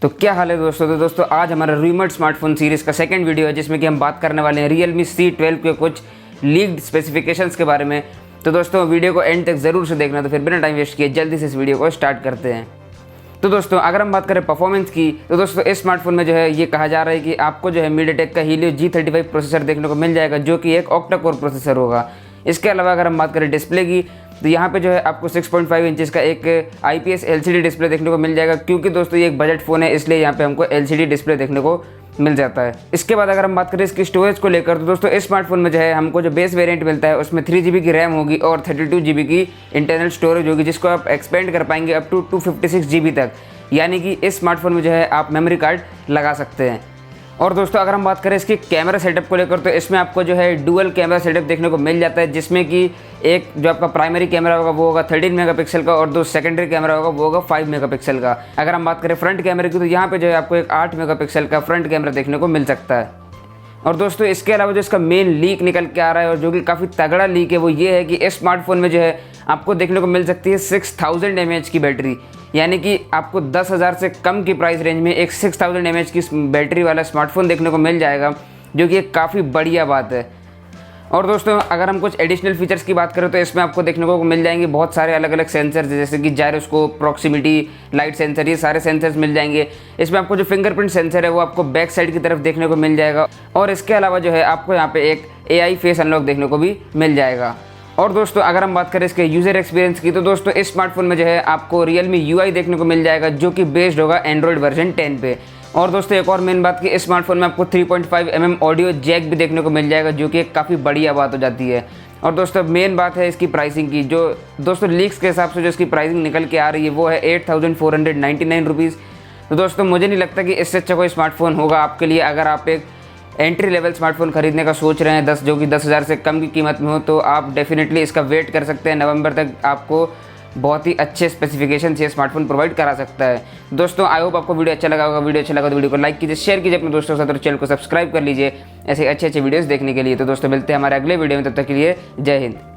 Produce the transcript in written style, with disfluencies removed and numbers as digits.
तो क्या हाल है दोस्तों। तो दोस्तों आज हमारा रूमर्ड स्मार्टफोन सीरीज़ का सेकंड वीडियो है जिसमें कि हम बात करने वाले हैं Realme C12 के कुछ लीक्ड स्पेसिफिकेशंस के बारे में। तो दोस्तों वीडियो को एंड तक ज़रूर से देखना। तो फिर बिना टाइम वेस्ट किए जल्दी से इस वीडियो को स्टार्ट करते हैं। तो दोस्तों अगर हम बात करें परफॉर्मेंस की, तो दोस्तों इस स्मार्टफोन में जो है ये कहा जा रहा है कि आपको जो है MediaTek का Helio G35 प्रोसेसर देखने को मिल जाएगा, जो कि एक ऑक्टा कोर प्रोसेसर होगा। इसके अलावा अगर हम बात करें डिस्प्ले की, तो यहाँ पे जो है आपको 6.5 इंचेस का एक IPS LCD डिस्प्ले देखने को मिल जाएगा, क्योंकि दोस्तों ये एक बजट फ़ोन है, इसलिए यहाँ पे हमको LCD डिस्प्ले देखने को मिल जाता है। इसके बाद अगर हम बात करें इसकी स्टोरेज को लेकर, तो दोस्तों इस स्मार्टफोन में जो है हमको जो बेस वेरिएंट मिलता है उसमें 3GB की रैम होगी और 32GB की इंटरनल स्टोरेज होगी, जिसको आप एक्सपेंड कर पाएंगे अप टू 256GB तक। यानी कि इस स्मार्टफोन में जो है आप मेमोरी कार्ड लगा सकते हैं। और दोस्तों अगर हम बात करें इसकी कैमरा सेटअप को लेकर, तो इसमें आपको जो है डुअल कैमरा सेटअप देखने को मिल जाता है, जिसमें कि एक जो आपका प्राइमरी कैमरा होगा वो होगा 13 मेगापिक्सल का और दो सेकेंडरी कैमरा होगा वो होगा 5 मेगापिक्सल का। अगर हम बात करें फ्रंट कैमरे की, तो यहाँ पे जो है आपको एक 8 मेगापिक्सल का फ्रंट कैमरा देखने को मिल सकता है। और दोस्तों इसके अलावा जो इसका मेन लीक निकल के आ रहा है और जो कि काफ़ी तगड़ा लीक है, वो ये है कि इस स्मार्टफोन में जो है आपको देखने को मिल सकती है 6000 mAh की बैटरी। यानी कि आपको 10,000 से कम की प्राइस रेंज में एक 6000 mAh की बैटरी वाला स्मार्टफोन देखने को मिल जाएगा, जो कि एक काफ़ी बढ़िया बात है। और दोस्तों अगर हम कुछ एडिशनल फीचर्स की बात करें, तो इसमें आपको देखने को मिल जाएंगे बहुत सारे अलग अलग सेंसर्स, जैसे कि जायरोस्कोप, प्रॉक्सिमिटी, लाइट सेंसर, ये सारे सेंसर्स मिल जाएंगे। इसमें आपको जो फिंगरप्रिंट सेंसर है वो आपको बैक साइड की तरफ देखने को मिल जाएगा। और इसके अलावा जो है आपको यहाँ पे एक AI फेस अनलॉक देखने को भी मिल जाएगा। और दोस्तों अगर हम बात करें इसके यूज़र एक्सपीरियंस की, तो दोस्तों इस स्मार्टफोन में जो है आपको Realme UI देखने को मिल जाएगा, जो कि बेस्ड होगा एंड्रॉइड वर्जन 10 पे। और दोस्तों एक और मेन बात कि इस स्मार्टफोन में आपको 3.5mm ऑडियो जैक भी देखने को मिल जाएगा, जो कि एक काफ़ी बढ़िया बात हो जाती है। और दोस्तों मेन बात है इसकी प्राइसिंग की, जो दोस्तों लीक्स के हिसाब से जो इसकी प्राइसिंग निकल के आ रही है वो है 8499 रुपीज़। तो दोस्तों मुझे नहीं लगता कि इससे अच्छा कोई स्मार्टफोन होगा आपके लिए। अगर आप एक एंट्री लेवल स्मार्टफोन खरीदने का सोच रहे हैं जो कि 10,000 से कम की कीमत में हो, तो आप डेफिनेटली इसका वेट कर सकते हैं। नवंबर तक आपको बहुत ही अच्छे स्पेसिफिकेशन से स्मार्टफोन प्रोवाइड करा सकता है। दोस्तों आई होप आपको वीडियो अच्छा लगा होगा। वीडियो अच्छा लगा तो वीडियो को लाइक कीजिए, शेयर कीजिए अपने दोस्तों के साथ और चैनल को सब्सक्राइब कर लीजिए ऐसे अच्छे वीडियोस देखने के लिए। तो दोस्तों मिलते हैं हमारे अगले वीडियो में, तब तक के लिए जय हिंद।